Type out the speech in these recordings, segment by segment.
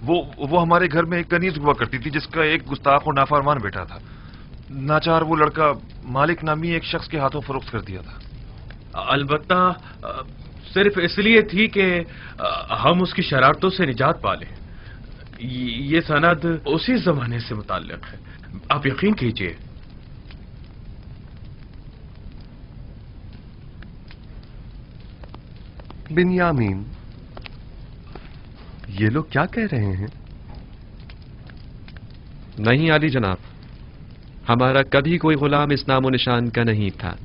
وہ ہمارے گھر میں ایک کنیز ہوا کرتی تھی جس کا ایک گستاخ اور نافرمان بیٹا تھا. ناچار وہ لڑکا مالک نامی ایک شخص کے ہاتھوں فروخت کر دیا تھا. البتہ صرف اس لیے تھی کہ ہم اس کی شرارتوں سے نجات پالیں. یہ سند اسی زمانے سے متعلق ہے، آپ یقین کیجئے. بنیامین، یہ لوگ کیا کہہ رہے ہیں؟ نہیں عالی جناب، ہمارا کبھی کوئی غلام اس نام و نشان کا نہیں تھا.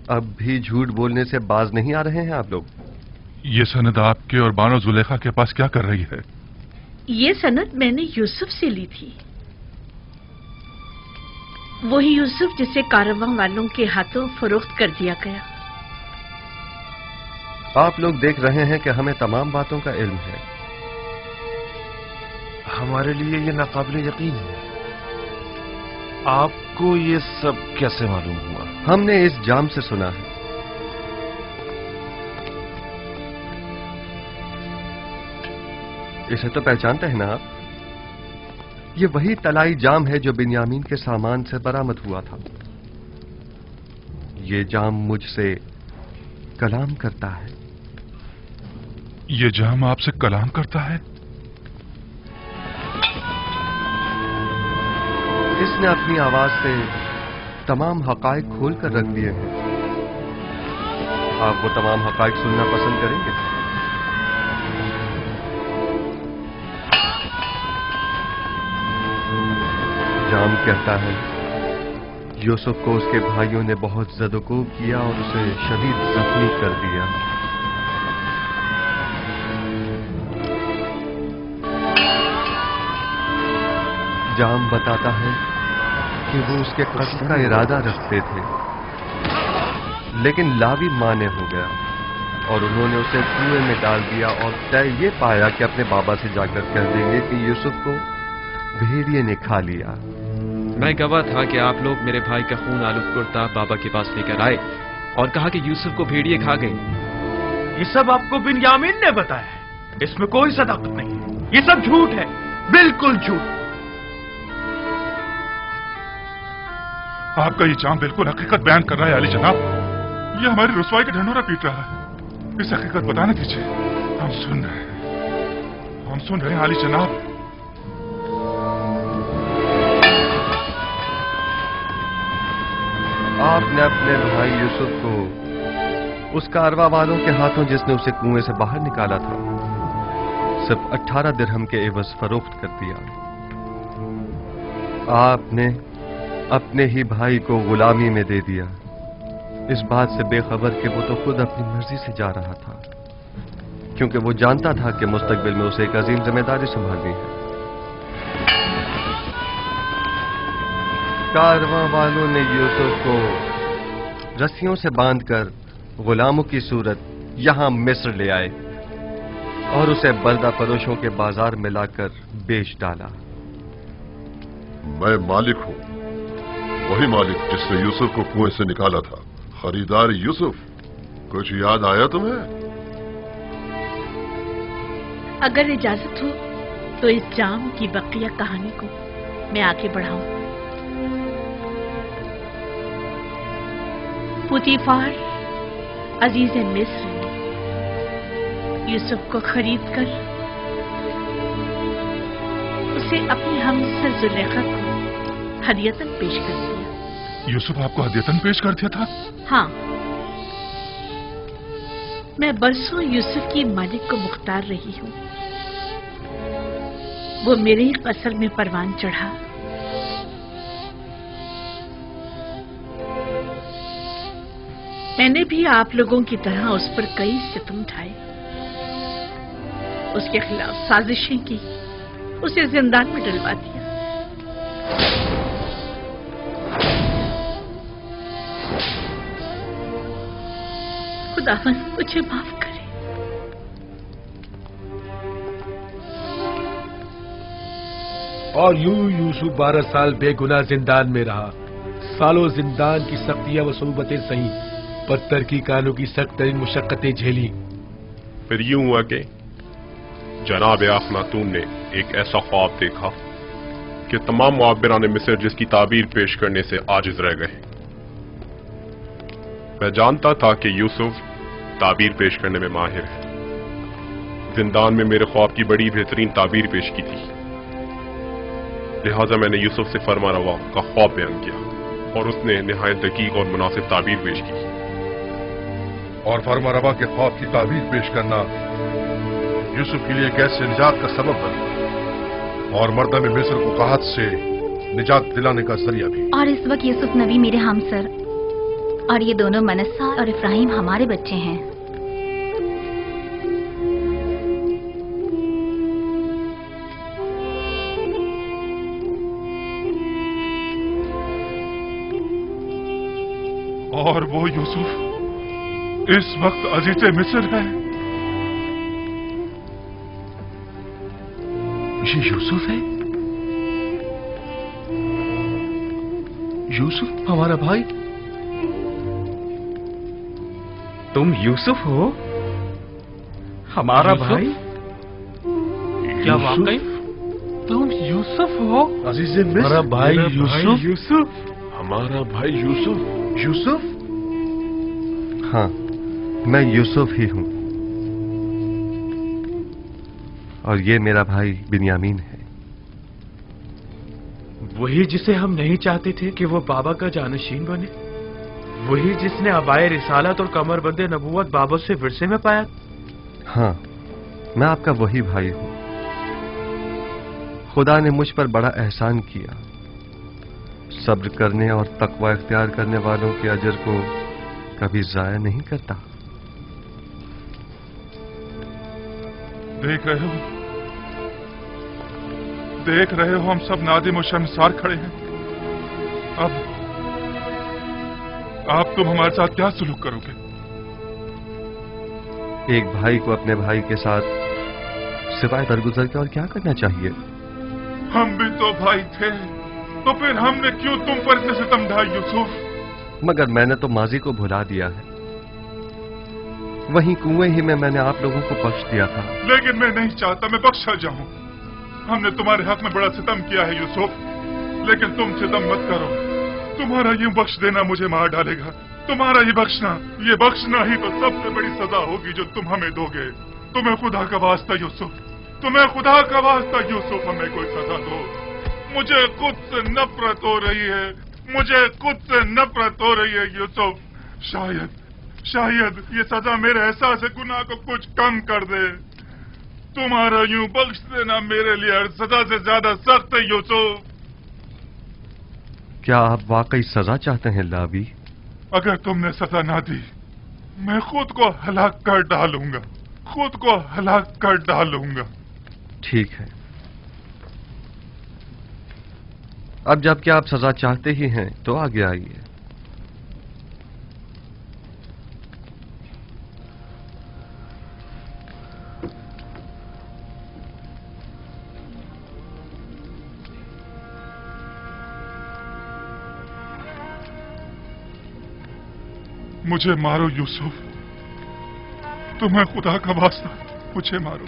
اب بھی جھوٹ بولنے سے باز نہیں آ رہے ہیں آپ لوگ؟ یہ سند آپ کے اور بانو زلیخا کے پاس کیا کر رہی ہے؟ یہ سند میں نے یوسف سے لی تھی، وہی یوسف جسے کارواں والوں کے ہاتھوں فروخت کر دیا گیا. آپ لوگ دیکھ رہے ہیں کہ ہمیں تمام باتوں کا علم ہے. ہمارے لیے یہ ناقابل یقین ہے. آپ کو یہ سب کیسے معلوم ہوا؟ ہم نے اس جام سے سنا ہے. اسے تو پہچانتے ہیں نا آپ؟ یہ وہی طلائی جام ہے جو بنیامین کے سامان سے برآمد ہوا تھا. یہ جام مجھ سے کلام کرتا ہے. یہ جام آپ سے کلام کرتا ہے؟ اس نے اپنی آواز سے تمام حقائق کھول کر رکھ دیے ہیں. آپ وہ تمام حقائق سننا پسند کریں گے؟ جام کہتا ہے یوسف کو اس کے بھائیوں نے بہت زد و کوب کیا اور اسے شدید زخمی کر دیا. جام بتاتا ہے کہ وہ اس کے قتل کا ارادہ رکھتے تھے، لیکن لاوی مانے ہو گیا اور انہوں نے اسے کنویں میں ڈال دیا اور طے یہ پایا کہ اپنے بابا سے جا کر کہہ دیں گے کہ یوسف کو بھیڑیے نے کھا لیا. میں گواہ تھا کہ آپ لوگ میرے بھائی کا خون آلود کرتا بابا کے پاس لے کر آئے اور کہا کہ یوسف کو بھیڑیے کھا گئے. یہ سب آپ کو بنیامین نے بتایا ہے، اس میں کوئی صداقت نہیں ہے، یہ سب جھوٹ ہے، بالکل جھوٹ. آپ کا یہ جام بالکل حقیقت بیان کر رہا ہے علی جناب. یہ ہماری رسوائی کا ڈھنڈورا پیٹ رہا ہے. اس حقیقت بتانے دیجیے، ہم سن رہے ہیں علی جناب. آپ نے اپنے بھائی یوسف کو اس کارواں والوں کے ہاتھوں جس نے اسے کنویں سے باہر نکالا تھا صرف 18 درہم کے عوض فروخت کر دیا. آپ نے اپنے ہی بھائی کو غلامی میں دے دیا، اس بات سے بے خبر کہ وہ تو خود اپنی مرضی سے جا رہا تھا، کیونکہ وہ جانتا تھا کہ مستقبل میں اسے ایک عظیم ذمہ داری سنبھالنی ہے. کارواں والوں نے یوسف کو رسیوں سے باندھ کر غلاموں کی صورت یہاں مصر لے آئے اور اسے بردہ فروشوں کے بازار میں لا کر بیچ ڈالا. میں مالک ہوں، وہی مالک جس نے یوسف کو کنویں سے نکالا تھا. خریدار یوسف، کچھ یاد آیا تمہیں؟ اگر اجازت ہو تو اس جام کی بقیہ کہانی کو میں آگے بڑھاؤں. پوتیفار عزیز مصر نے یوسف کو خرید کر اسے اپنی ہمسر زلیخا کو ہدیتاً پیش کر دیا. یوسف آپ کو ہدیتاً پیش کر دیا تھا؟ ہاں، میں برسوں یوسف کی مالک کو مختار رہی ہوں. وہ میرے ہی قصر میں پروان چڑھا. میں نے بھی آپ لوگوں کی طرح اس پر کئی ستم اٹھائے، اس کے خلاف سازشیں کی، اسے زندان میں ڈلوا دیا. خداوند مجھے معاف کرے. اور یوں یوسف 12 سال بے گناہ زندان میں رہا. سالوں زندان کی سختیاں و صعوبتیں سہیں، पत्थर की कानों की सख्त तरीन मुशक्कतें झेली। फिर यूं हुआ कि जनाब अखनातून ने एक ऐसा ख्वाब देखा कि तमाम मुआब्बिरान मिस्र जिसकी ताबीर पेश करने से आजिज रह गए। मैं जानता था कि यूसुफ ताबीर पेश करने में माहिर है। जिंदान में मेरे ख्वाब की बड़ी बेहतरीन ताबीर पेश की थी, लिहाजा मैंने यूसुफ से फरमा रवा का ख्वाब बयान किया और उसने निहायत दकीक और मुनासिब ताबीर पेश की। और फरमा रवा के ख्वाब की ताबीर पेश करना यूसुफ के लिए कैसे निजात का सबब बना और मर्दम मिस्र को कहत से निजात दिलाने का जरिया भी। और इस वक्त यूसुफ नबी मेरे हमसर और ये दोनों मनस्सा और इब्राहिम हमारे बच्चे हैं। और वो यूसुफ इस वक्त अजीज मिस्र है। ये यूसुफ है? यूसुफ हमारा भाई? तुम यूसुफ हो? हमारा भाई? क्या वाकई तुम यूसुफ हो? अजीज मिस्र, हमारा भाई यूसुफ? यूसुफ, हमारा भाई यूसुफ? यूसुफ? हाँ, मैं यूसुफ ही हूं और ये मेरा भाई बिन्यामीन है। वही जिसे हम नहीं चाहते थे कि वो बाबा का जानशीन बने, वही जिसने अबाए रिसालत और कमरबंदे नबूवत बाबा से विरसे में पाया। हाँ, मैं आपका वही भाई हूं। खुदा ने मुझ पर बड़ा एहसान किया। सब्र करने और तकवा इख्तियार करने वालों के अजर को कभी जाया नहीं करता। देख रहे हो हम सब नादिम और शर्मसार खड़े हैं। अब तुम हमारे साथ क्या सुलूक करोगे? एक भाई को अपने भाई के साथ सिवाय दरगुजर के और क्या करना चाहिए? हम भी तो भाई थे, तो फिर हमने क्यों तुम पर इतने सितम ढाए यूसुफ? मगर मैंने तो माजी को भुला दिया है। वहीं कुएं ही में मैंने आप लोगों को बख्श दिया था। लेकिन मैं नहीं चाहता मैं बख्शा जाऊं। हमने तुम्हारे हक में बड़ा सितम किया है यूसुफ, लेकिन तुम सितम मत करो। तुम्हारा यूं बख्श देना मुझे मार डालेगा। तुम्हारा ये बख्शना ही तो सबसे बड़ी सजा होगी जो तुम हमें दोगे। तुम्हें खुदा का वास्ता यूसुफ, तुम्हें खुदा का वास्ता यूसुफ, हमें कोई सजा दो। मुझे खुद से नफरत हो रही है, मुझे खुद से नफरत हो रही है यूसुफ। शायद ये सजा मेरे एहसास गुनाह को कुछ कम कर दे। तुम्हारा यूं बख्श देना मेरे लिए हर सजा से ज्यादा सख्त है यूसुफ। क्या आप वाकई सजा चाहते हैं लावी? अगर तुमने सजा ना दी, मैं खुद को हलाक कर डालूंगा, खुद को हलाक कर डालूंगा। ठीक है, अब जबकि आप सजा चाहते ही हैं तो आगे आइए। मुझे मारो यूसुफ, तुम्हें खुदा का वास्ता मुझे मारो।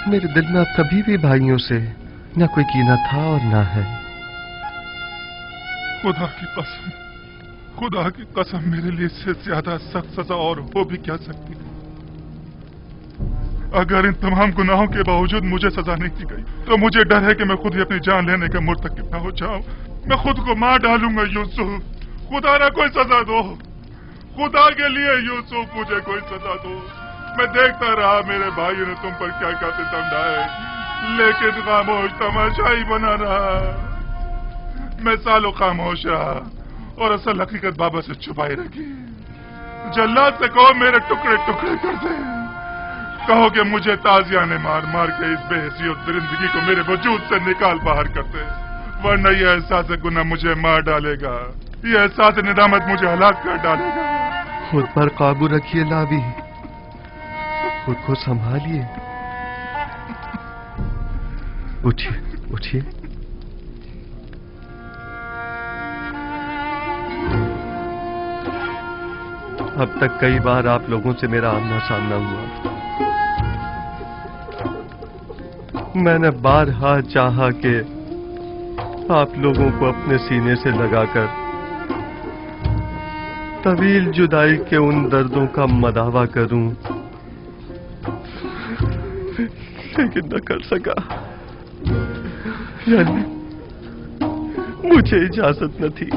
मेरे दिल में अब कभी भी भाइयों से न कोई कीना था और न है। खुदा की कसम मेरे लिए इससे ज्यादा सख्त सजा और हो भी क्या सकती है। अगर इन तमाम गुनाहों के बावजूद मुझे सजा नहीं दी गई तो मुझे डर है कि मैं खुद ही अपनी जान लेने का मुर्तकिब न हो जाऊं। मैं खुद को मार डालूंगा यूसुफ। खुदा ना कोई सजा दो, खुदा के लिए यूसुफ मुझे कोई सजा दो। मैं देखता रहा मेरे भाइयों ने तुम पर क्या क्या सितम ढाए, लेकिन खामोश तमाशाई बना रहा। मैं सालों खामोश रहा और असल हकीकत बाबा से छुपाई रखी। जल्लाद से कहो मेरे टुकड़े टुकड़े कर दे। कहो कि मुझे ताजिया ने मार मार के इस बेहसियत दरिंदगी को मेरे वजूद से निकाल बाहर कर दे, वरना ये एहसास गुनाह मुझे मार डालेगा, ये एहसास निदामत मुझे हलाक कर डालेगा। खुद पर काबू रखिए लावी, खुद को संभालिए। उठिए उठिए। अब तक कई बार आप लोगों से मेरा आमना सामना हुआ। मैंने बारहा चाहा कि आप लोगों को अपने सीने से लगाकर तवील जुदाई के उन दर्दों का मदावा करूं, लेकिन न कर सका। यानी मुझे इजाजत न थी।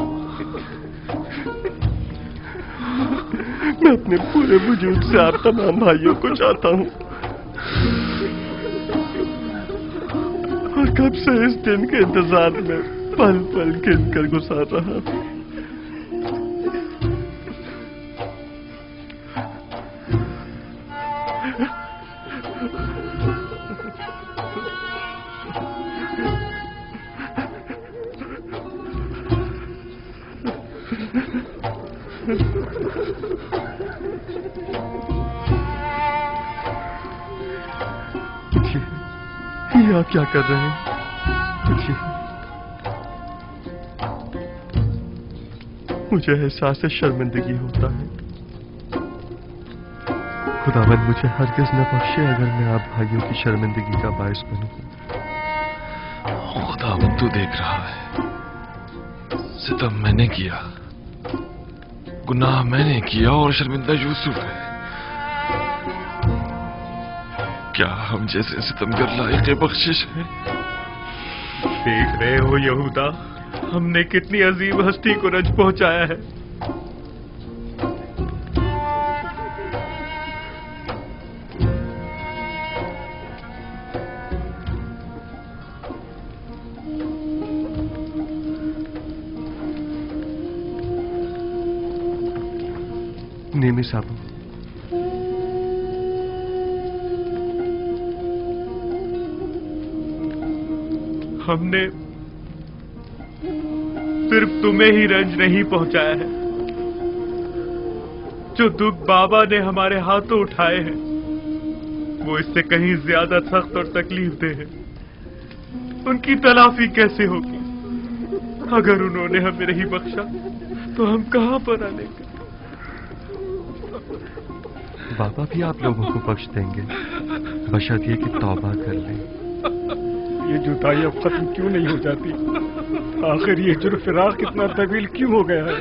मैं अपने पूरे वजूद से आप तमाम भाइयों को चाहता हूं, और कब से इस दिन के इंतजार में पल पल गिन कर गुजार रहा हूं। ये आप क्या कर रहे हैं? मुझे एहसास शर्मिंदगी होता है। खुदावंद मुझे हरगिज न बख्शे अगर मैं आप भाइयों की शर्मिंदगी का बायस बनूं। खुदावंद तू देख रहा है, सितम मैंने किया, गुनाह मैंने किया और शर्मिंदा यूसुफ है। क्या हम जैसे सितमगर लायक बख्शिश है? देख रहे हो यहूदा, हमने कितनी अजीब हस्ती को रंज पहुंचाया है। नेमी साहब, हमने सिर्फ तुम्हें ही रंज नहीं पहुंचाया है, जो दुख बाबा ने हमारे हाथों उठाए हैं वो इससे कहीं ज्यादा सख्त और तकलीफ दे है। उनकी तलाफी कैसे होगी? अगर उन्होंने हमें नहीं बख्शा तो हम कहां पर आनेंगे? बाबा भी आप लोगों को बख्श देंगे, बशर्ते कि तौबा कर लें। ये जुदाई अब खत्म क्यों नहीं हो जाती? आखिर ये जुर्म-ए-फिराक कितना तवील क्यों हो गया है?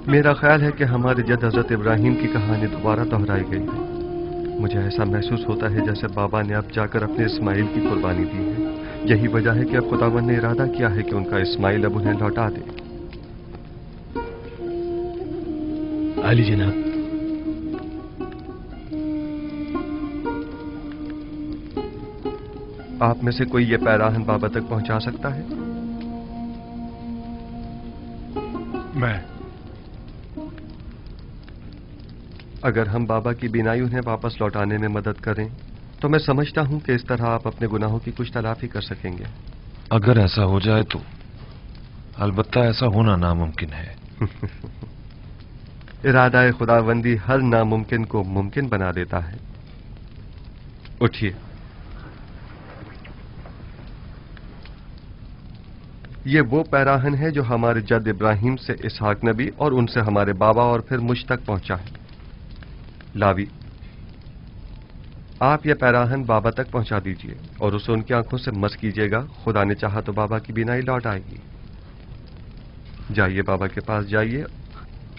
मेरा ख्याल है कि हमारे जद हजरत इब्राहिम की कहानी दोबारा दोहराई गई है। मुझे ऐसा महसूस होता है जैसे बाबा ने अब जाकर अपने इस्माइल की कुर्बानी दी है। यही वजह है कि अब खुदावंद ने इरादा किया है कि उनका इस्माइल अब उन्हें लौटा दे। अली जनाब, आप में से कोई ये पैराहन बाबा तक पहुंचा सकता है? मैं। अगर हम बाबा की बिनाई उन्हें वापस लौटाने में मदद करें तो मैं समझता हूं कि इस तरह आप अपने गुनाहों की कुछ तलाफी कर सकेंगे। अगर ऐसा हो जाए तो अलबत्ता ऐसा होना नामुमकिन है। इरादा खुदावंदी हर नामुमकिन को मुमकिन बना देता है। उठिए। ये वो पैराहन है जो हमारे जद इब्राहिम से इसहाक नबी और उनसे हमारे बाबा और फिर मुझ तक पहुंचा है। लावी, आप ये पैराहन बाबा तक पहुंचा दीजिए और उसे उनकी आंखों से मस कीजिएगा। खुदा ने चाहा तो बाबा की बिनाई लौट आएगी। जाइए, बाबा के पास जाइए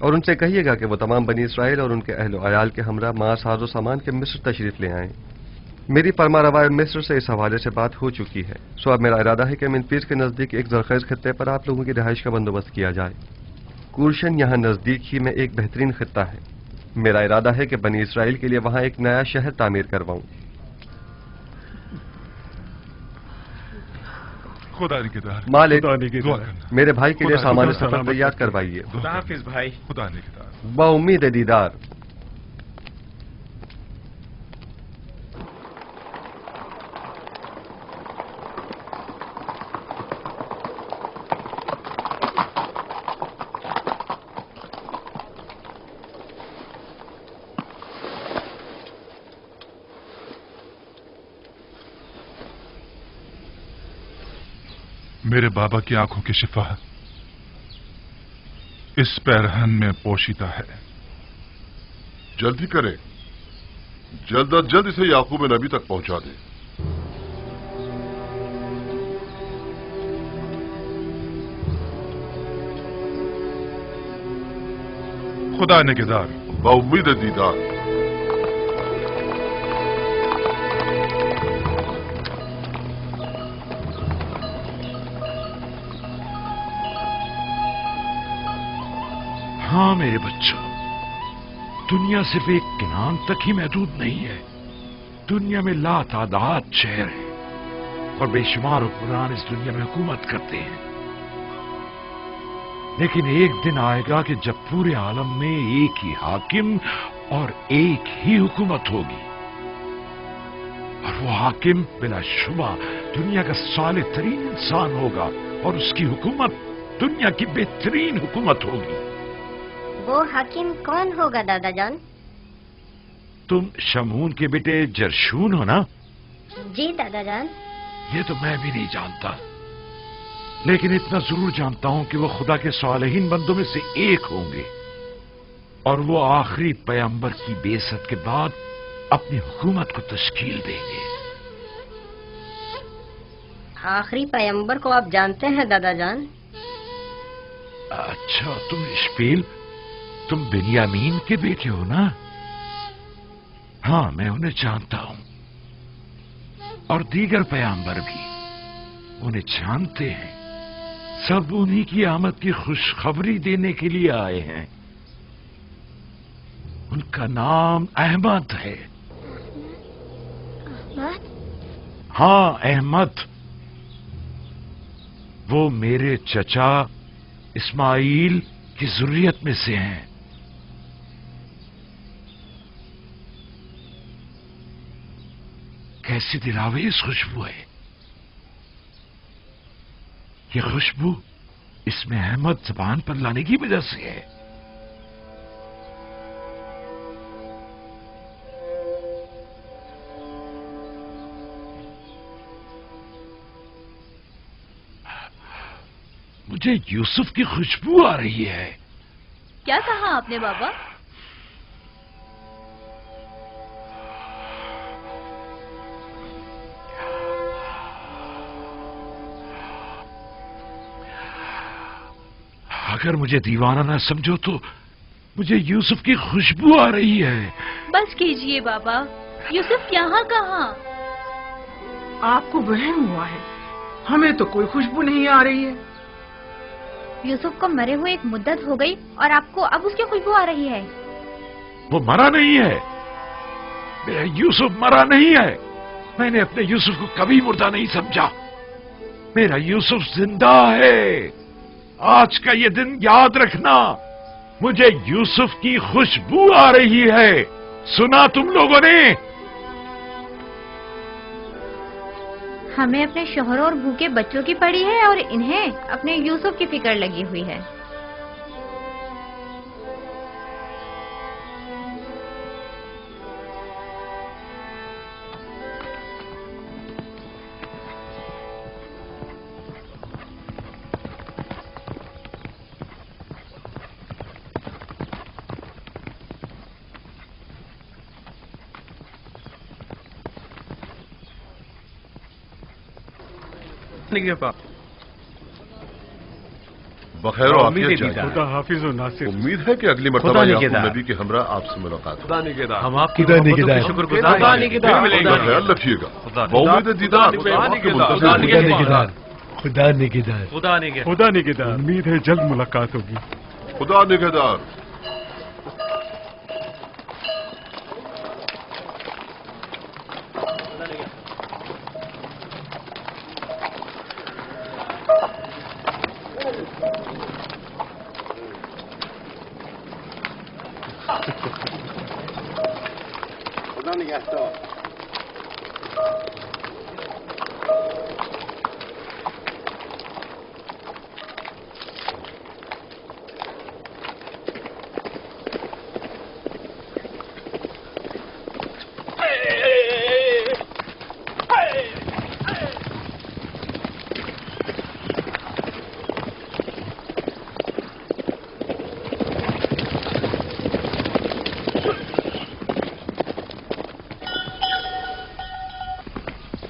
और उनसे कहिएगा कि वो तमाम बनी इसराइल और उनके अहलो अयाल के हमरा मां साजो सामान के मिस्र तशरीफ ले आए। मेरी फरमारवाए मिस्र से इस हवाले से बात हो चुकी है। सो अब मेरा इरादा है कि मिनपीस के नजदीक एक जरखेज खत्ते पर आप लोगों की रिहाइश का बंदोबस्त किया जाए। कूर्शन यहाँ नजदीक ही में एक बेहतरीन खत्ता है। मेरा इरादा है कि बनी इसराइल के लिए वहां एक नया शहर तामीर करवाऊं। खुदा निगहदार। मालिक, खुदा निगहदार। मेरे भाई के लिए खुदा सामान निगहदार। सफर तैयार करवाइए। खुदा हाफिज भाई। खुदा निगहदार। बाउम्मीद दीदार। मेरे बाबा की आंखों की शिफा इस पैरहन में पोशीदा है। जल्दी करें, जल्द अज जल्द इसे याकूब नबी तक पहुंचा दें। खुदा निगहदार। बाउम्मीद दीदार। हाँ मेरे बच्चों, दुनिया सिर्फ एक किनान तक ही महदूद नहीं है। दुनिया में लातादाद शहर हैं और बेशुमार हुक्मरान इस दुनिया में हुकूमत करते हैं। लेकिन एक दिन आएगा कि जब पूरे आलम में एक ही हाकिम और एक ही हुकूमत होगी, और वो हाकिम बिलाशुबा दुनिया का साले तरीन इंसान होगा और उसकी हुकूमत दुनिया की बेहतरीन हुकूमत होगी। वो हाकिम कौन होगा दादा जान? तुम शमून के बेटे जरशून हो ना? जी दादा जान। ये तो मैं भी नहीं जानता, लेकिन इतना जरूर जानता हूं कि वो खुदा के सालेहीन बंदों में से एक होंगे और वो आखिरी पैगंबर की बेइज्जत के बाद अपनी हुकूमत को तश्कील देंगे। आखिरी पैगंबर को आप जानते हैं दादा जान? अच्छा, तुम इश्माइल, तुम बिन्यामीन के बेटे हो ना? हाँ, मैं उन्हें जानता हूं और दीगर पैगंबर भी उन्हें जानते हैं। सब उन्हीं की आमद की खुशखबरी देने के लिए आए हैं। उनका नाम अहमद है। अहमद? हाँ, अहमद। वो मेरे चचा इस्माइल की जुर्रियत में से हैं। कैसी दिलावेज खुशबू है ये खुशबू। इसमें अहमद जबान पर लाने की वजह से है। मुझे यूसुफ की खुशबू आ रही है। क्या कहा आपने बाबा? अगर मुझे दीवाना ना समझो तो मुझे यूसुफ की खुशबू आ रही है। बस कीजिए बाबा, यूसुफ यहाँ कहाँ? आपको वहम हुआ है, हमें तो कोई खुशबू नहीं आ रही है। यूसुफ को मरे हुए एक मुद्दत हो गई और आपको अब उसकी खुशबू आ रही है। वो मरा नहीं है, मेरा यूसुफ मरा नहीं है। मैंने अपने यूसुफ को कभी मुर्दा नहीं समझा। मेरा यूसुफ जिंदा है। आज का ये दिन याद रखना। मुझे यूसुफ की खुशबू आ रही है। सुना तुम लोगों ने? हमें अपने शोहरों और भूखे बच्चों की पड़ी है और इन्हें अपने यूसुफ की फिक्र लगी हुई है। बखैर आफियत जाए। खुदा हाफिज और नासिर। उम्मीद है कि अगली मर्तबा याकूब नबी के हमरा आपसे मुलाकात हो। हम आपकी मोहब्बतों के शुक्रगुजार हैं। फिर मिलेंगे। अपना ख्याल रखिएगा। बाउम्मीद दीदार। खुदा निगहदार। खुदा निगहदार। उम्मीद है जल्द मुलाकात होगी। खुदा निगहदार।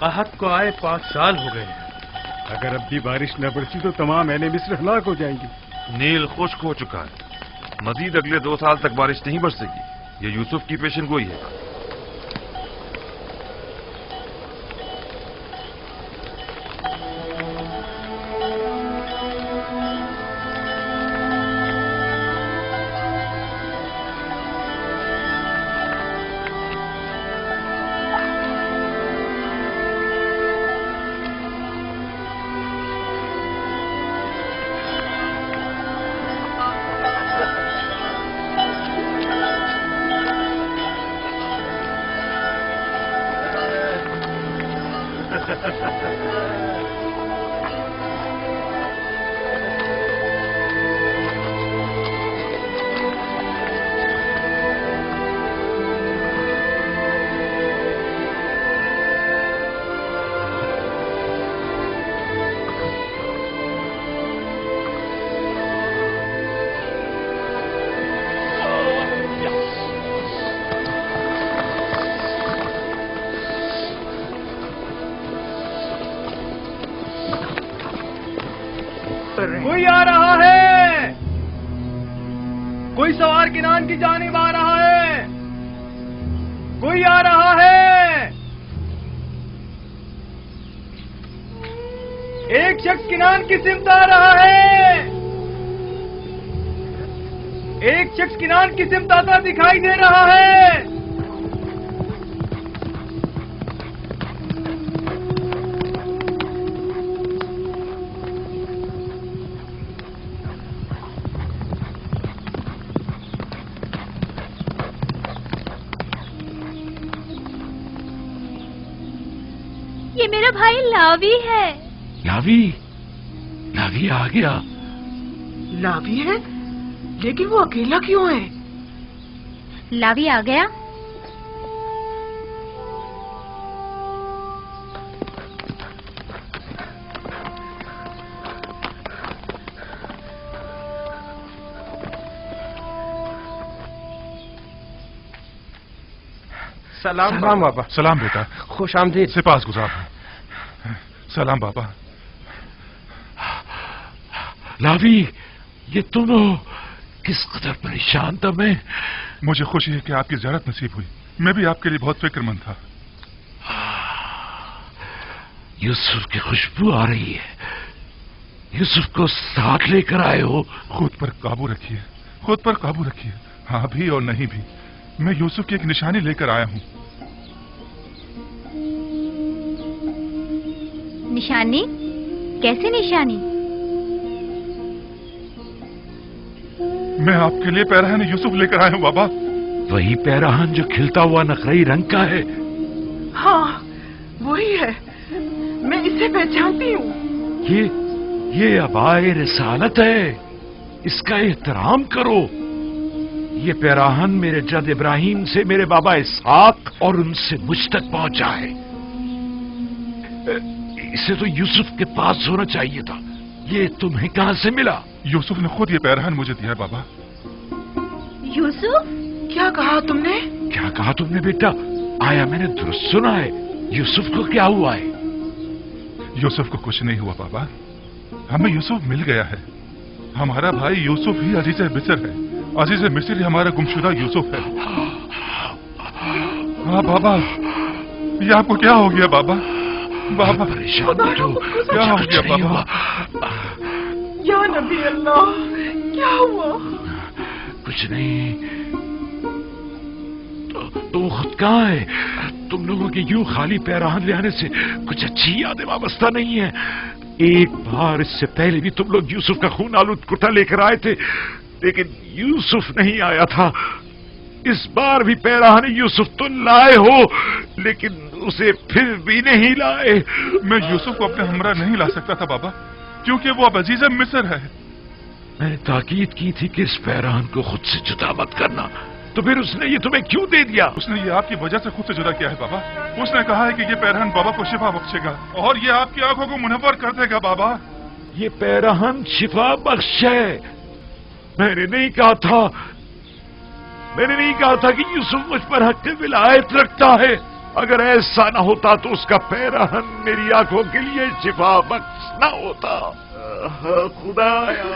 قحط کو آئے 5 سال ہو گئے ہیں۔ اگر اب بھی بارش نہ برسی تو تمام اہل مصر ہلاک ہو جائیں گی۔ نیل خشک ہو چکا ہے، مزید اگلے 2 سال تک بارش نہیں برسے گی۔ یہ یوسف کی پیشن گوئی ہے۔ کوئی آ رہا ہے، کوئی سوار کنان کی جانب آ رہا ہے، کوئی آ رہا ہے۔ ایک شخص کنان کی سمت آ رہا ہے، ایک شخص کنان کی سمت آتا دکھائی دے رہا ہے۔ یہ میرا بھائی لاوی ہے۔ لاوی آ گیا۔ لاوی ہے لیکن وہ اکیلا کیوں ہے؟ لاوی آ گیا؟ سلام بابا۔ سلام بیٹا، خوش آمدید۔ سپاس گزار ہوں۔ سلام بابا۔ لاوی، یہ تم ہو؟ کس قدر پریشان تھا میں۔ مجھے خوشی ہے کہ آپ کی زیارت نصیب ہوئی، میں بھی آپ کے لیے بہت فکر مند تھا۔ یوسف کی خوشبو آ رہی ہے، یوسف کو ساتھ لے کر آئے ہو؟ خود پر قابو رکھیے، خود پر قابو رکھیے، ہاں بھی اور نہیں بھی، میں یوسف کی ایک نشانی لے کر آیا ہوں۔ نشانی؟ کیسی نشانی؟ میں آپ کے لیے پیراہن یوسف لے کر آیا ہوں بابا۔ وہی پیراہن جو کھلتا ہوا نقرئی رنگ کا ہے؟ ہاں وہی ہے، میں اسے پہچانتی ہوں۔ یہ عبائے رسالت ہے، اس کا احترام کرو۔ یہ پیراہن میرے جد ابراہیم سے میرے بابا اسحاق اور ان سے مجھ تک پہنچا ہے۔ اسے تو یوسف کے پاس ہونا چاہیے تھا، یہ تمہیں کہاں سے ملا؟ یوسف نے خود یہ پیراہن مجھے دیا ہے بابا۔ یوسف؟ کیا کہا تم نے؟ کیا کہا تم نے بیٹا؟ آیا میں نے درست سنا ہے؟ یوسف کو کیا ہوا ہے؟ یوسف کو کچھ نہیں ہوا بابا، ہمیں یوسف مل گیا ہے۔ ہمارا بھائی یوسف ہی عزیز مصر ہے، عزیز مصر ہی ہمارا گمشدہ یوسف ہے۔ ہاں بابا، یہ آپ کو کیا ہو گیا بابا؟ بابا پریشان مت ہو، کیا ہو گیا بابا؟ یا نبی اللہ، کیا ہوا؟ کچھ نہیں، تم خود کہاں ہے؟ تم لوگوں کے یوں خالی پیراہن لے آنے سے کچھ اچھی یادیں وابستہ نہیں ہیں۔ ایک بار اس سے پہلے بھی تم لوگ یوسف کا خون آلود کرتا لے کر آئے تھے، لیکن یوسف نہیں آیا تھا۔ اس بار بھی پیراہن یوسف تو لائے ہو، لیکن اسے پھر بھی نہیں لائے۔ میں یوسف کو اپنے ہمراہ نہیں لا سکتا تھا بابا، کیونکہ وہ اب عزیز مصر ہے۔ میں نے تاکید کی تھی کہ اس پیراہن کو خود سے جدا مت کرنا، تو پھر اس نے یہ تمہیں کیوں دے دیا؟ اس نے یہ آپ کی وجہ سے خود سے جدا کیا ہے بابا۔ اس نے کہا ہے کہ یہ پیراہن بابا کو شفا بخشے گا اور یہ آپ کی آنکھوں کو منور کر دے گا بابا۔ یہ پیراہن شفا بخش ہے، میں نے نہیں کہا تھا کہ یوسف مجھ پر حق ولایت رکھتا ہے۔ اگر ایسا نہ ہوتا تو اس کا پیراہن میری آنکھوں کے لیے شفا بخش نہ ہوتا. خدایا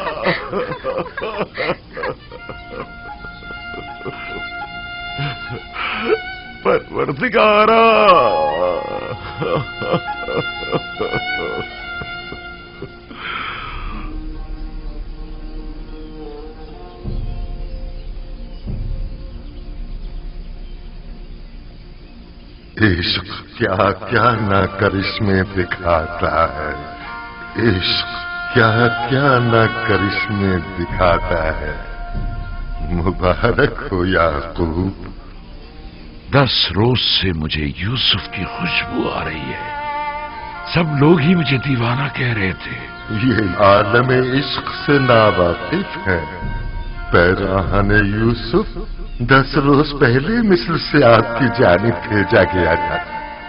پروردگارا عشق کیا کیا نہ کرشمے دکھاتا ہے. عشق کیا کیا نہ کرشمے دکھاتا ہے. مبارک ہو یعقوب. 10 روز سے مجھے یوسف کی خوشبو آ رہی ہے. سب لوگ ہی مجھے دیوانہ کہہ رہے تھے. یہ عالم عشق سے ناواقف ہے. پیراہن یوسف 10 روز پہلے مصر سے آپ کی جانب بھیجا گیا تھا.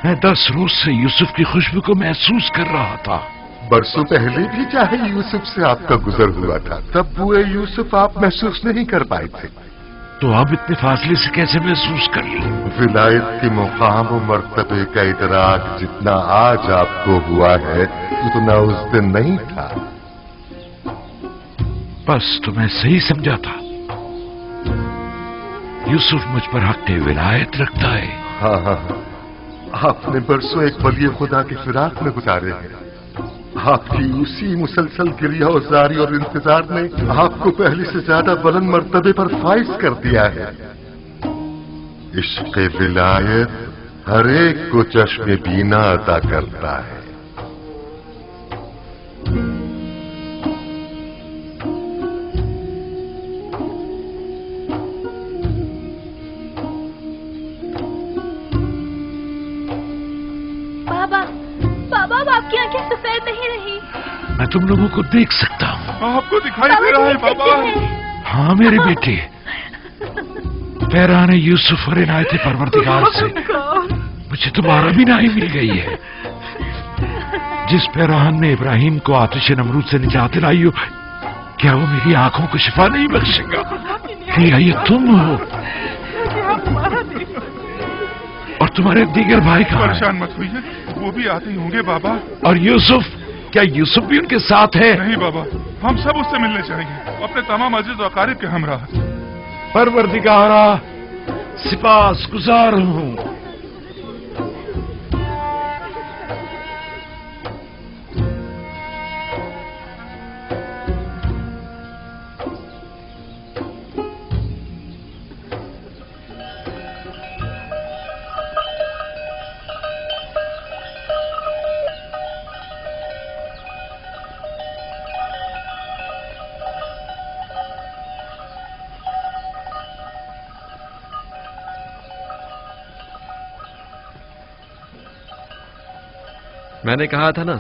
میں 10 روز سے یوسف کی خوشبو کو محسوس کر رہا تھا. برسوں پہلے بھی چاہے یوسف سے آپ کا گزر ہوا تھا, تب بوئے یوسف آپ محسوس نہیں کر پائے تھے. تو آپ اتنے فاصلے سے کیسے محسوس کر لیں؟ ولایت کے مقام و مرتبے کا ادراک جتنا آج آپ کو ہوا ہے اتنا اس دن نہیں تھا. بس تو میں صحیح سمجھا تھا. یوسف مجھ پر حق ولایت رکھتا ہے. ہاں آپ نے برسوں ایک ولی خدا کے فراق میں گزارے ہیں. آپ کی اسی مسلسل گریہ و زاری اور انتظار نے آپ کو پہلے سے زیادہ بلند مرتبے پر فائز کر دیا ہے. عشق ولایت ہر ایک کو چشم بینا عطا کرتا ہے. آپ کی آنکھیں سفید نہیں رہی. میں تم لوگوں کو دیکھ سکتا ہوں. آپ کو دکھائی دے رہا ہے بابا. ہاں میرے بیٹے, پیراہن یوسف اور عنایت پروردگار سے مجھے تمہارا بھی نائی مل گئی ہے. جس پیراہن نے ابراہیم کو آتش نمرود سے نجات دلائی ہو, کیا وہ میری آنکھوں کو شفا نہیں بخشے گا؟ کیا یہ تم ہو؟ اور تمہارے دیگر بھائی کہاں ہیں؟ پریشان مت ہوئیے, وہ بھی آتے ہی ہوں گے بابا. اور یوسف, کیا یوسف بھی ان کے ساتھ ہے؟ نہیں بابا, ہم سب اس سے ملنے چاہیں گے, اپنے تمام عزیز و اقارب کے ہمراہ. پروردگارا سپاس گزار ہوں. میں نے کہا تھا نا,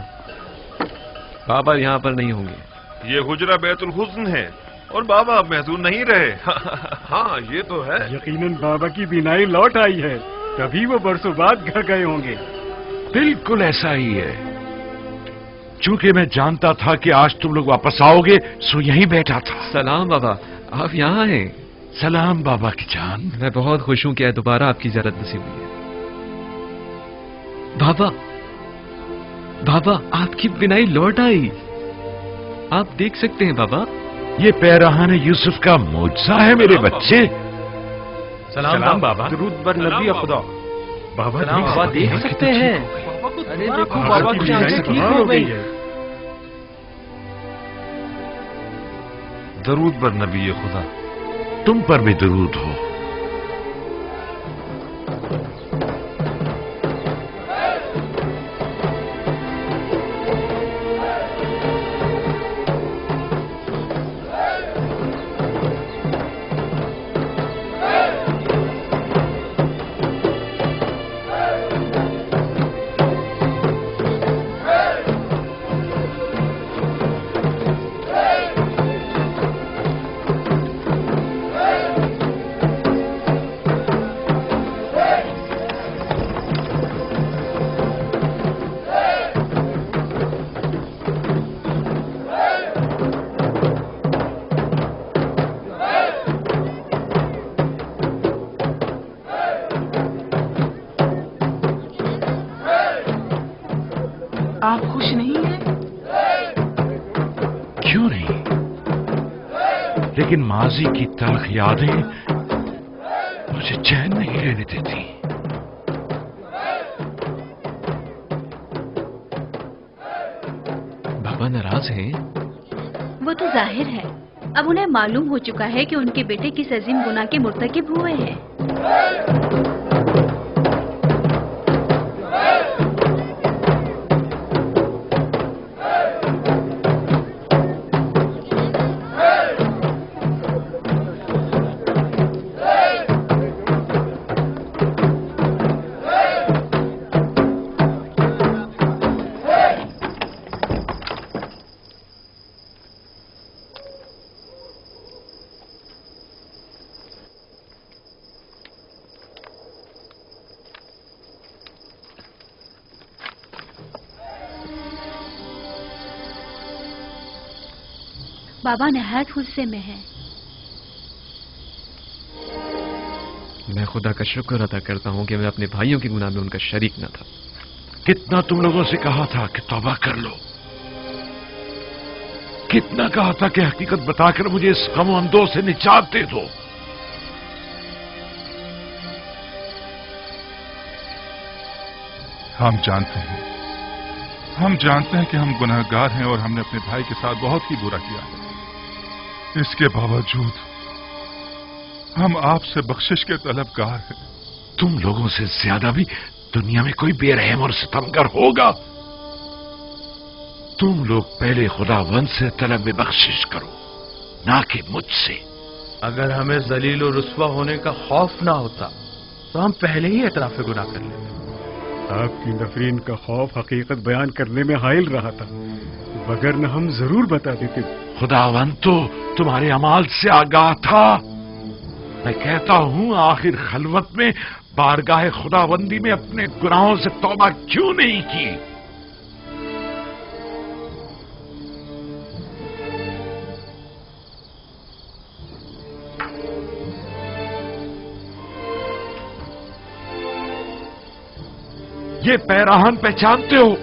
بابا یہاں پر نہیں ہوں گے. یہ حجرہ بیت الحسن ہے اور بابا اب محظوظ نہیں رہے. ہاں یہ تو ہے. یقیناً بابا کی بینائی لوٹ آئی ہے, تبھی وہ برسوں بعد گھر گئے ہوں گے. بالکل ایسا ہی ہے. چونکہ میں جانتا تھا کہ آج تم لوگ واپس آؤ گے, سو یہیں بیٹھا تھا. سلام بابا, آپ یہاں ہیں؟ سلام بابا کی جان. میں بہت خوش ہوں کہ دوبارہ آپ کی زیارت نصیب ہوئی ہے. بابا آپ کی بینائی لوٹ آئی. آپ دیکھ سکتے ہیں بابا. یہ پیراہن یوسف کا معجزہ ہے میرے بچے. سلام بابا. درود بر نبی خدا. بابا دیکھ سکتے ہیں. ارے دیکھو بابا کی آنکھیں ٹھیک ہو گئی ہے. درود بر نبی خدا. تم پر بھی درود ہو. नहीं है? क्यों नहीं? लेकिन माजी की तल्ख यादें मुझे चैन नहीं लेने देती। बाबा नाराज हैं? वो तो जाहिर है। अब उन्हें मालूम हो चुका है कि उनके बेटे किस अजीम गुनाह के मुर्तकिब हुए हैं। बाबा नहायत गुस्से में है। मैं खुदा का शुक्र अदा करता हूँ कि मैं अपने भाइयों के गुनाह में उनका शरीक न था। कितना तुम लोगों से कहा था कि तौबा कर लो, कितना कहा था कि हकीकत बताकर मुझे इस गम अंदों से निजात दे दो। हम जानते हैं कि हम गुनहगार हैं और हमने अपने भाई के साथ बहुत ही बुरा किया। इसके बावजूद हम आपसे बख्शिश के तलबगार हैं। तुम लोगों से ज्यादा भी दुनिया में कोई बेरहम और सितमगर होगा। तुम लोग पहले खुदावंद से तलब बख्शिश करो, ना कि मुझसे। अगर हमें जलील और रुस्वा होने का खौफ ना होता तो हम पहले ही एतराफ गुनाह कर लेते। आपकी नफरीन का खौफ हकीकत बयान करने में हाइल रहा था, मगर न हम जरूर बता देते। खुदावंद तो तुम्हारे अमाल से आगाह था। मैं कहता हूं, आखिर खलवत में बारगाह खुदाबंदी में अपने गुनाहों से तौबा क्यों नहीं की? ये पैराहन पहचानते हो?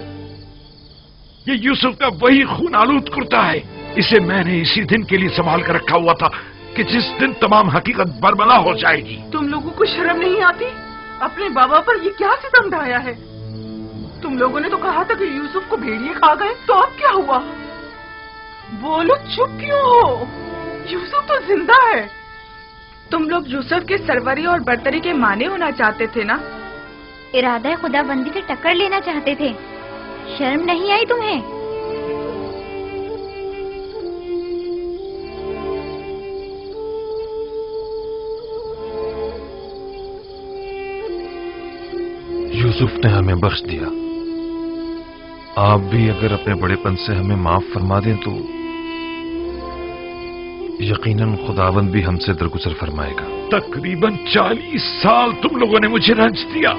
ये यूसुफ का वही खून आलूद कुर्ता है। इसे मैंने इसी दिन के लिए संभाल कर रखा हुआ था कि जिस दिन तमाम हकीकत बरमला हो जाएगी। तुम लोगों को शर्म नहीं आती? अपने बाबा पर ये क्या सितम ढाया है? तुम लोगों ने तो कहा था कि यूसुफ को भेड़िए खा गए, तो अब क्या हुआ? बोलो, चुप क्यों हो? यूसुफ तो जिंदा है। तुम लोग यूसुफ के सरवरी और बरतरी के माने होना चाहते थे ना? इरादा खुदाबंदी से टक्कर लेना चाहते थे। शर्म नहीं आई तुम्हें? यूसुफ ने हमें बख्श दिया। आप भी अगर अपने बड़ेपन से हमें माफ फरमा दें तो यकीनन खुदावंद भी हमसे दरगुजर फरमाएगा। तकरीबन 40 साल तुम लोगों ने मुझे रंज दिया।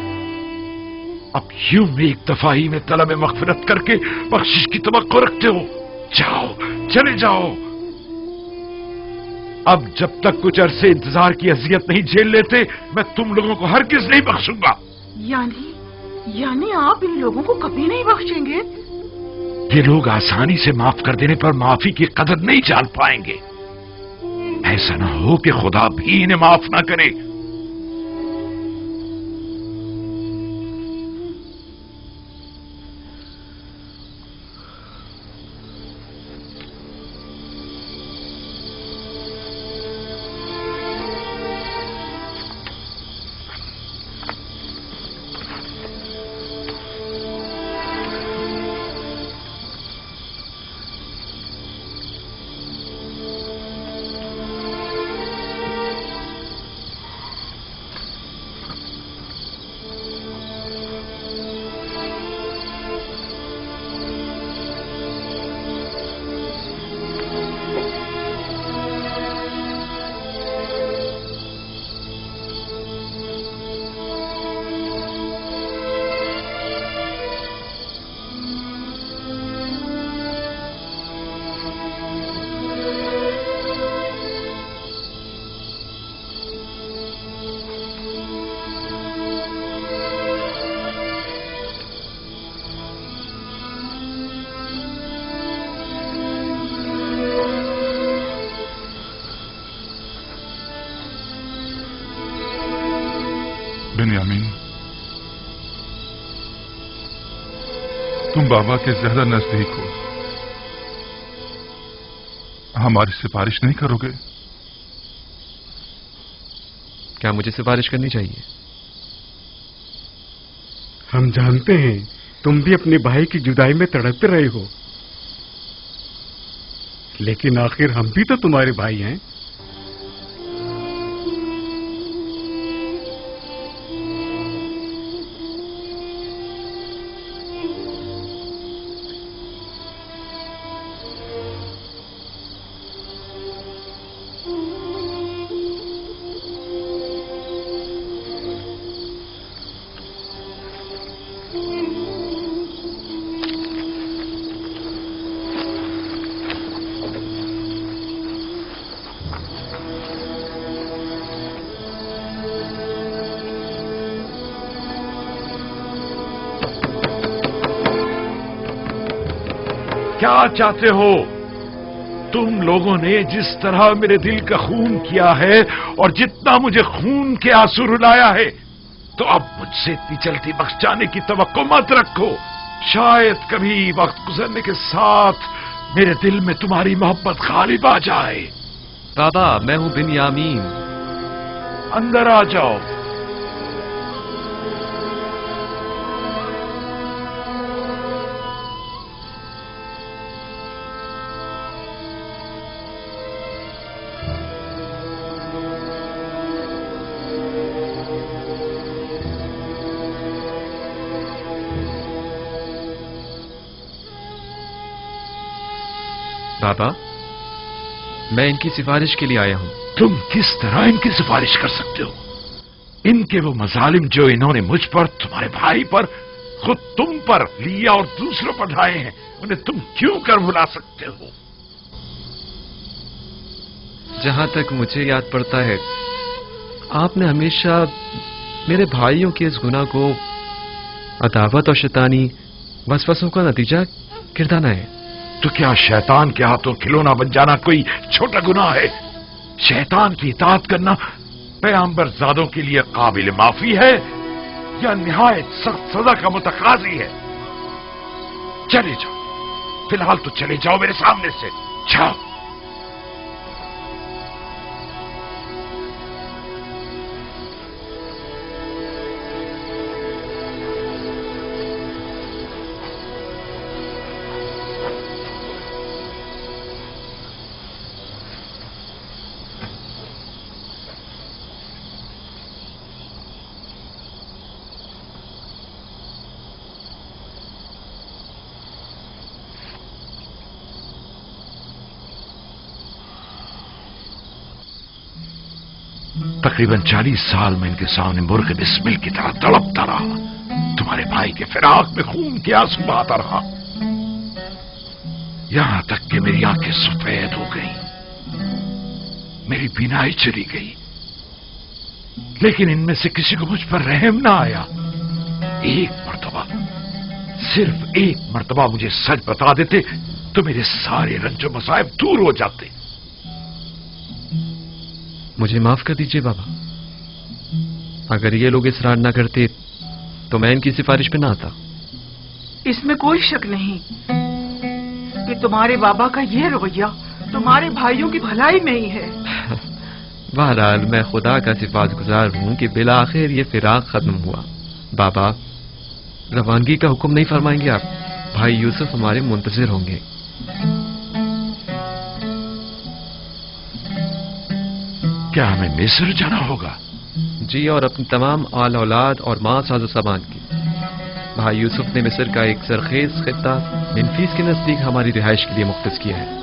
अब यूं में एक दफा ही में तलब मगफिरत करके बख्शिश की तवक्को रखते हो? जाओ, चले जाओ। अब जब तक कुछ अरसे इंतजार की अजियत नहीं झेल लेते, मैं तुम लोगों को हरगिज नहीं बख्शूंगा। यानी आप इन लोगों को कभी नहीं बख्शेंगे? ये लोग आसानी से माफ कर देने पर माफी की कदर नहीं जान पाएंगे। ऐसा ना हो कि खुदा भी इन्हें माफ ना करे। बिन्यामीन, तुम बाबा के ज्यादा नजदीक हो, हमारी सिफारिश नहीं करोगे? क्या मुझे सिफारिश करनी चाहिए? हम जानते हैं तुम भी अपने भाई की जुदाई में तड़पते रहे हो, लेकिन आखिर हम भी तो तुम्हारे भाई हैं। क्या चाहते हो? तुम लोगों ने जिस तरह मेरे दिल का खून किया है और जितना मुझे खून के आंसू रुलाया है, तो अब मुझसे इतनी जल्दी बख्श जाने की तवक्को मत रखो। शायद कभी वक्त गुजरने के साथ मेरे दिल में तुम्हारी मोहब्बत गालिब आ जाए। बाबा, मैं हूं बिन्यामीन। अंदर आ जाओ। बाबा, मैं इनकी सिफारिश के लिए आया हूं। तुम किस तरह इनकी सिफारिश कर सकते हो? इनके वो मजालिम जो इन्होंने मुझ पर, तुम्हारे भाई पर, खुद तुम पर लिया और दूसरों पर ढाए हैं, उन्हें तुम क्यों कर भुला सकते हो? जहां तक मुझे याद पड़ता है, आपने हमेशा मेरे भाइयों के इस गुनाह को अदावत और शैतानी वसवसों का नतीजा गिरदाना है। तो क्या शैतान के हाथों खिलौना बन जाना कोई छोटा गुनाह है? शैतान की इताअत करना पैगंबर ज़ादों के लिए काबिल माफी है या निहायत सख्त सजा का मुतकाजी है? चले जाओ, फिलहाल तो चले जाओ मेरे सामने से। जाओ। तकरीबन 40 साल में इनके सामने मुर्ग बिस्मिल की तरह तड़पता रहा। तुम्हारे भाई के फिराक में खून के आंसू बहाता रहा, यहां तक कि मेरी आंखें सफेद हो गई, मेरी बीनाई चली गई, लेकिन इनमें से किसी को मुझ पर रहम ना आया। एक मर्तबा, सिर्फ एक मर्तबा मुझे सच बता देते तो मेरे सारे रंजो मसाइब दूर हो जाते। मुझे माफ कर दीजिए बाबा। अगर ये लोग इसरार ना करते तो मैं इनकी सिफारिश पे ना आता। इसमें कोई शक नहीं कि तुम्हारे बाबा का ये रवैया तुम्हारे भाइयों की भलाई में ही है। बहरहाल मैं खुदा का सिफातगुजार हूं कि बिला आखिर ये फिराक खत्म हुआ। बाबा, रवानगी का हुक्म नहीं फरमाएंगे आप? भाई यूसुफ हमारे मुंतजिर होंगे। क्या हमें मिस्र जाना होगा? जी, और अपनी तमाम आल औलाद और मां साजो सामान की। भाई यूसुफ ने मिस्र का एक सरखेज खित्ता मेम्फिस के नजदीक हमारी रिहाइश के लिए मुख्तस किया है।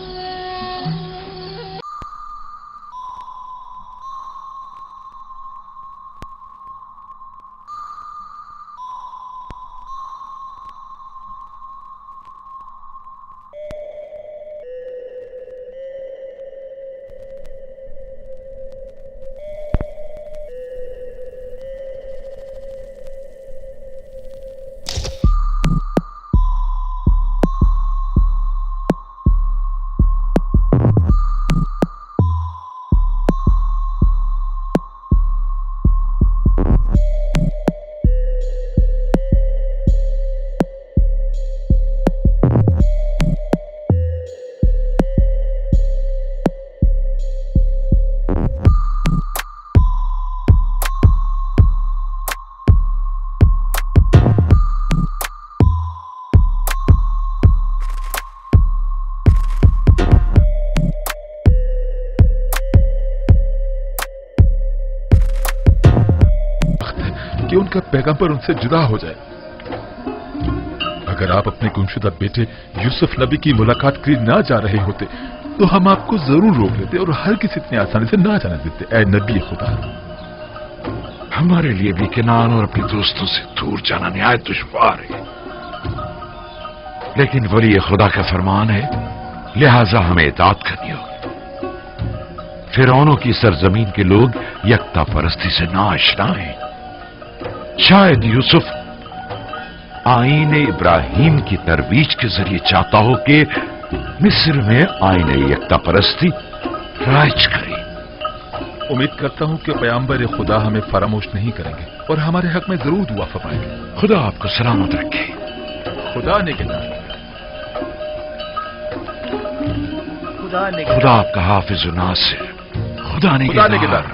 का पैगंबर उनसे जुदा हो जाए। अगर आप अपने गुमशुदा बेटे यूसुफ नबी की मुलाकात के लिए ना जा रहे होते तो हम आपको जरूर रोक लेते और हर किसी इतनी आसानी से ना जाने देते। ऐ नबी खुदा, हमारे लिए भी किनान और अपने दोस्तों से दूर जाना निहायत दुश्वार है, लेकिन वली खुदा का फरमान है, लिहाजा हमें इताअत करनी होगी। फिरौनों की सरजमीन के लोग यकता परस्ती से नाआशना हैं। शायद यूसुफ आईन इब्राहिम की तरवीज के जरिए चाहता हो कि मिस्र में आईन यकता परस्ती राज करे। उम्मीद करता हूं कि पैगंबर खुदा हमें फरामोश नहीं करेंगे और हमारे हक में जरूर दुआ फरमाएंगे। खुदा आपको सलामत रखे। खुदा निगहबान। खुदा आपका हाफिज नासिर। खुदा निगहबान।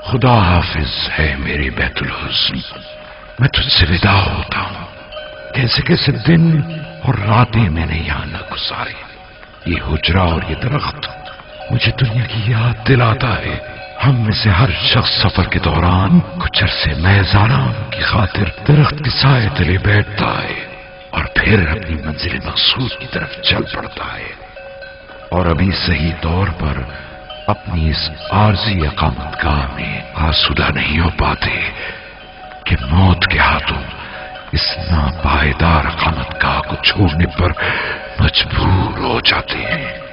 खुदा हाफिज है मेरे बैतुल हुस्न। मैं तुझसे विदा होता हूं। कैसे कैसे दिन और रातें मैंने यहां न गुजारी। ये हुजरा और ये दरख्त मुझे दुनिया की याद दिलाता है। हम में से हर शख्स सफर के दौरान कुछ अरसे महज आराम की खातिर दरख्त के साए तले बैठता है और फिर अपनी मंजिल मकसूद की तरफ चल पड़ता है। और अभी सही तौर पर अपनी इस आरजी अकामतगाह में आसूदा नहीं हो पाते कि मौत के हाथों इस नापायदार अकामतगाह को छोड़ने पर मजबूर हो जाते हैं।